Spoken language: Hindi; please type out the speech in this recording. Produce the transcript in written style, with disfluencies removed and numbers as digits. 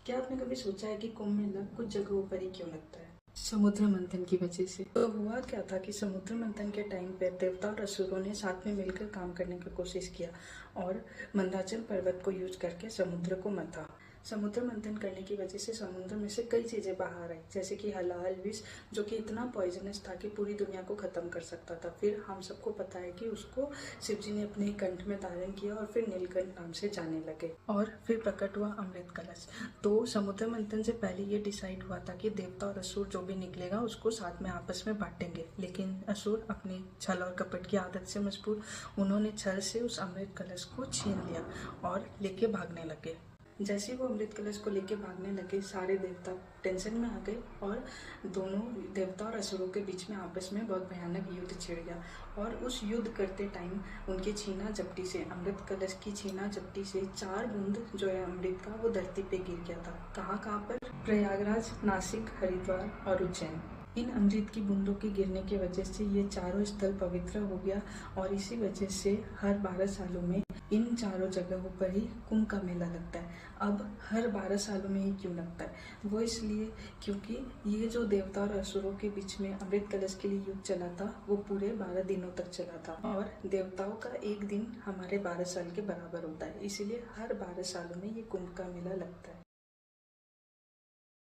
क्या आपने कभी सोचा है कि कुंभ मेला कुछ जगहों पर ही क्यों लगता है? समुद्र मंथन की वजह से। तो हुआ क्या था कि समुद्र मंथन के टाइम पे देवता और असुरों ने साथ में मिलकर काम करने की कोशिश किया और मंदाचल पर्वत को यूज करके समुद्र को मंथा। समुद्र मंथन करने की वजह से समुद्र में से कई चीजें बाहर आई, जैसे कि हलाल विष, जो कि इतना पॉइजनस था कि पूरी दुनिया को खत्म कर सकता था। फिर हम सबको पता है कि उसको शिव जी ने अपने कंठ में धारण किया और फिर नीलकंठ नाम से जाने लगे। और फिर प्रकट हुआ अमृत कलश। तो समुद्र मंथन से पहले ये डिसाइड हुआ था कि देवता और असुर जो भी निकलेगा उसको साथ में आपस में बांटेंगे, लेकिन असुर अपनी छल और कपट की आदत से मजबूर उन्होंने छल से उस अमृत कलश को छीन लिया और लेके भागने लगे। जैसे वो अमृत कलश को लेके भागने लगे, सारे देवता टेंशन में आ गए और दोनों देवता और असुरों के बीच में आपस में बहुत भयानक युद्ध छिड़ गया। और उस युद्ध करते टाइम उनकी छीना झपटी से, अमृत कलश की छीना झपटी से 4 बूंद जो है अमृत का, वो धरती पे गिर गया था। कहाँ पर? प्रयागराज, नासिक, हरिद्वार और उज्जैन। इन अमृत की बूंदों के गिरने की वजह से ये चारों स्थल पवित्र हो गया और इसी वजह से हर 12 सालों में इन चारों जगहों पर ही कुंभ का मेला लगता है। अब हर 12 सालों में ही क्यों लगता है? वो इसलिए क्योंकि ये जो देवता और असुरों के बीच में अमृत कलश के लिए युद्ध चला था वो पूरे 12 दिनों तक चला था और देवताओं का एक दिन हमारे 12 साल के बराबर होता है, इसीलिए हर 12 सालों में ये कुंभ का मेला लगता है।